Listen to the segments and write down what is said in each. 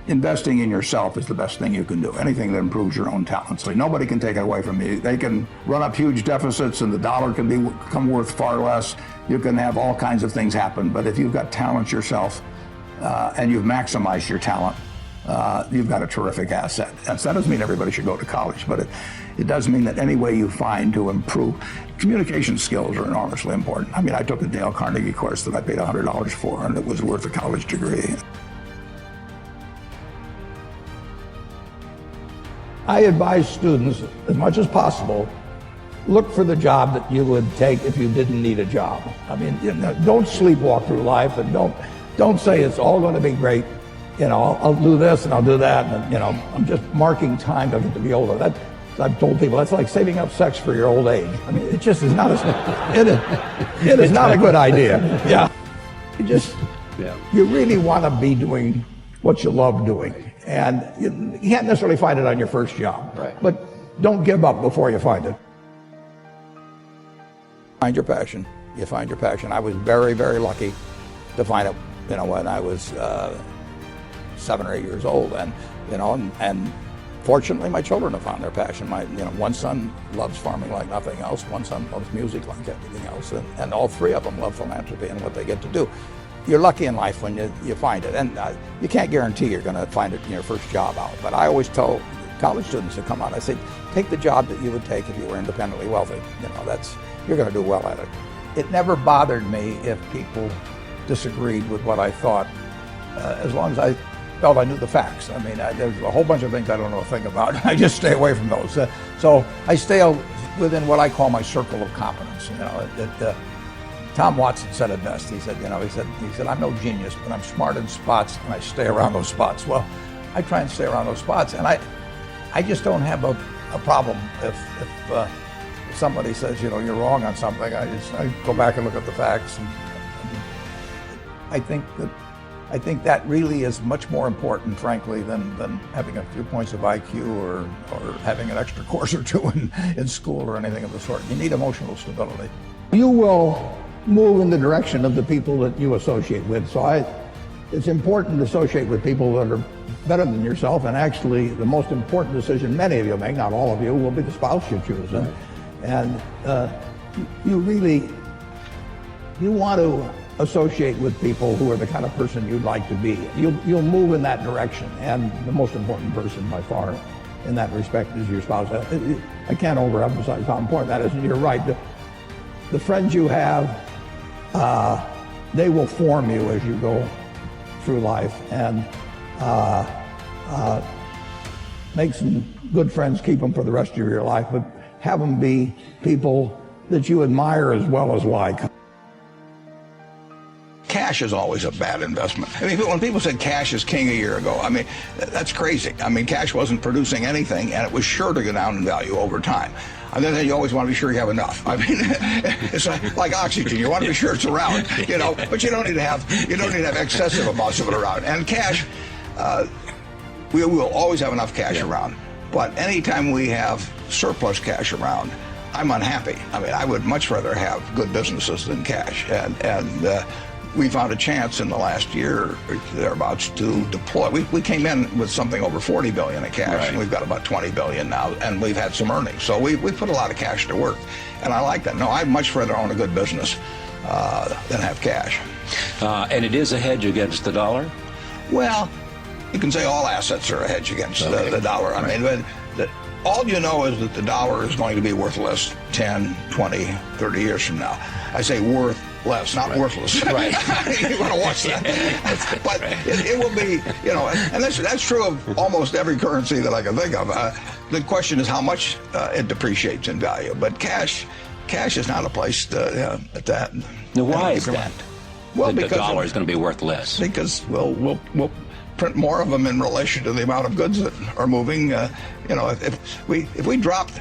investing in yourself is the best thing you can do. Anything that improves your own talents. Like, nobody can take it away from you. They can run up huge deficits and the dollar can become worth far less. You can have all kinds of things happen. But if you've got talent yourself and you've maximized your talent, you've got a terrific asset. And so that doesn't mean everybody should go to college, but it does mean that any way you find to improve, communication skills are enormously important. I mean, I took a Dale Carnegie course that I paid $100 for, and it was worth a college degree. I advise students, as much as possible, look for the job that you would take if you didn't need a job. I mean, don't sleepwalk through life, and don't say it's all going to be great. I'll do this and I'll do that, and I'm just marking time to get to be older. I've told people that's like saving up sex for your old age. I mean, it just is not it is not a good idea. Yeah, you really want to be doing what you love doing, and you can't necessarily find it on your first job. Right. But don't give up before you find it. Find your passion. You find your passion. I was very, very lucky to find it. When I was 7 or 8 years old, and fortunately my children have found their passion. One son loves farming like nothing else, one son loves music like everything else, and all three of them love philanthropy and what they get to do. You're lucky in life when you find it, and you can't guarantee you're going to find it in your first job out, but I always tell college students who come out, I say, take the job that you would take if you were independently wealthy. You're going to do well at it. It never bothered me if people disagreed with what I thought, as long as I felt I knew the facts. I mean, there's a whole bunch of things I don't know a thing about. I just stay away from those. So I stay within what I call my circle of competence. Tom Watson said it best. He said, I'm no genius, but I'm smart in spots, and I stay around those spots. Well, I try and stay around those spots, and I just don't have a problem if somebody says, you're wrong on something. I go back and look at the facts. And I think that really is much more important, frankly, than having a few points of IQ or having an extra course or two in school or anything of the sort. You need emotional stability. You will move in the direction of the people that you associate with. So it's important to associate with people that are better than yourself, and actually the most important decision many of you make, not all of you, will be the spouse you choose. And you want to associate with people who are the kind of person you'd like to be. You'll move in that direction, and the most important person by far in that respect is your spouse. I can't overemphasize how important that is, and you're right. The friends you have, they will form you as you go through life, and make some good friends, keep them for the rest of your life, but have them be people that you admire as well as like. Cash is always a bad investment. I mean, when people said cash is king a year ago, I mean, that's crazy. I mean, cash wasn't producing anything, and it was sure to go down in value over time. And then you always want to be sure you have enough. I mean, it's like oxygen. You want to be sure it's around, but you don't need to have excessive amounts of it around. And cash, we will always have enough cash around. But anytime we have surplus cash around, I'm unhappy. I mean, I would much rather have good businesses than cash. And we found a chance in the last year or thereabouts to deploy. We came in with something over $40 billion in cash, right, and we've got about $20 billion now, and we've had some earnings. So we put a lot of cash to work, and I like that. No, I'd much rather own a good business than have cash. And it is a hedge against the dollar? Well, you can say all assets are a hedge against the dollar. I mean, all you know is that the dollar is going to be worth less 10, 20, 30 years from now. I say worth less, not worthless. Right. You want to watch that. But it will be, and that's true of almost every currency that I can think of. The question is how much it depreciates in value. But cash is not a place to that. Now, why is that? Well, because the dollar is going to be worth less. Because we'll print more of them in relation to the amount of goods that are moving. If we dropped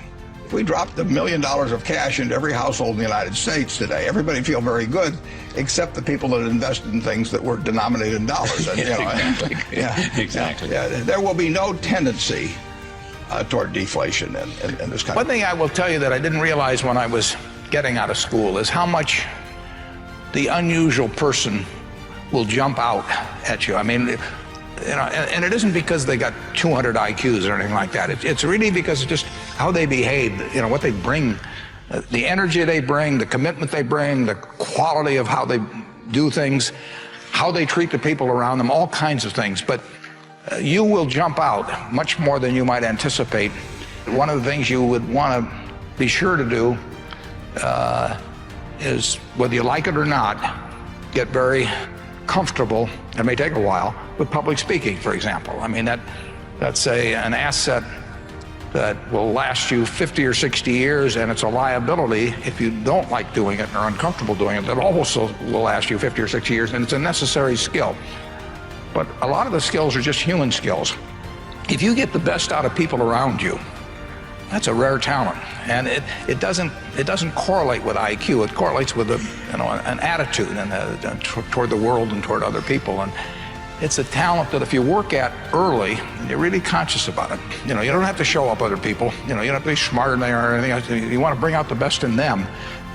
$1 million of cash into every household in the United States today, everybody feel very good, except the people that invested in things that were denominated in dollars. And, Exactly. Exactly. Yeah, there will be no tendency toward deflation in this country. One thing I will tell you that I didn't realize when I was getting out of school is how much the unusual person will jump out at you. I mean, and it isn't because they got 200 IQs or anything like that. It's really because of just how they behave, what they bring, the energy they bring, the commitment they bring, the quality of how they do things, how they treat the people around them, all kinds of things. But you will jump out much more than you might anticipate. One of the things you would want to be sure to do is, whether you like it or not, get very comfortable, it may take a while, with public speaking, for example. I mean, that's an asset that will last you 50 or 60 years, and it's a liability if you don't like doing it and are uncomfortable doing it. That also will last you 50 or 60 years, and it's a necessary skill. But a lot of the skills are just human skills. If you get the best out of people around you, that's a rare talent, and it doesn't correlate with IQ. It correlates with an attitude and toward the world and toward other people. And it's a talent that if you work at early and you're really conscious about it, you don't have to show up other people. You don't have to be smarter than they are or anything else. You want to bring out the best in them.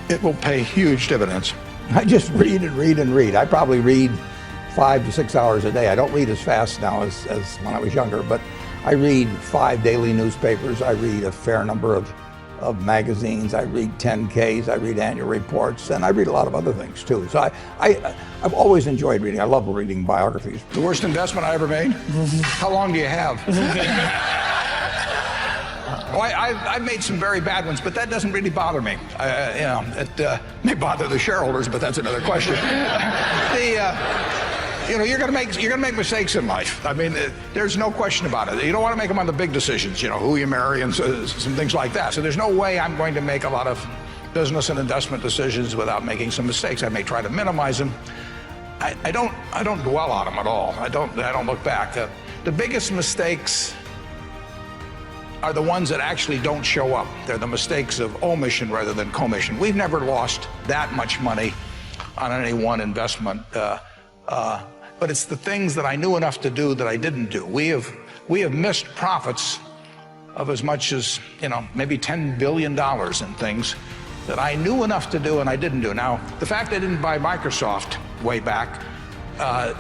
It will pay huge dividends. I just read and read and read. I probably read 5 to 6 hours a day. I don't read as fast now as when I was younger, but I read 5 daily newspapers. I read a fair number of magazines. I read 10Ks. I read annual reports, and I read a lot of other things too. So I've always enjoyed reading. I love reading biographies. The worst investment I ever made? How long do you have? I've made some very bad ones, but that doesn't really bother me. It may bother the shareholders, but that's another question. You're gonna make mistakes in life. I mean, there's no question about it. You don't want to make them on the big decisions, who you marry and some things like that. So there's no way I'm going to make a lot of business and investment decisions without making some mistakes. I may try to minimize them. I don't dwell on them at all. I don't look back. The biggest mistakes are the ones that actually don't show up. They're the mistakes of omission rather than commission. We've never lost that much money on any one investment. But it's the things that I knew enough to do that I didn't do. We have missed profits of as much as, maybe $10 billion in things that I knew enough to do and I didn't do. Now, the fact I didn't buy Microsoft way back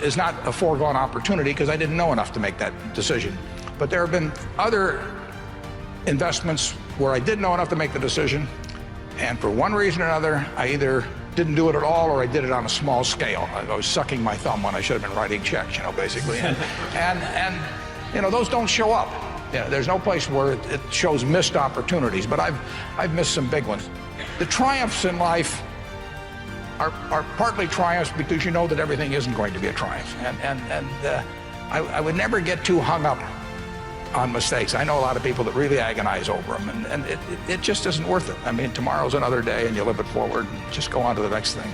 is not a foregone opportunity because I didn't know enough to make that decision. But there have been other investments where I did know enough to make the decision, and for one reason or another, I either didn't do it at all or I did it on a small scale. I was sucking my thumb when I should have been writing checks, basically. And those don't show up. There's no place where it shows missed opportunities, but I've missed some big ones. The triumphs in life are partly triumphs because you know that everything isn't going to be a triumph. I would never get too hung up on mistakes. I know a lot of people that really agonize over them, and it just isn't worth it. I mean, tomorrow's another day, and you live it forward and just go on to the next thing.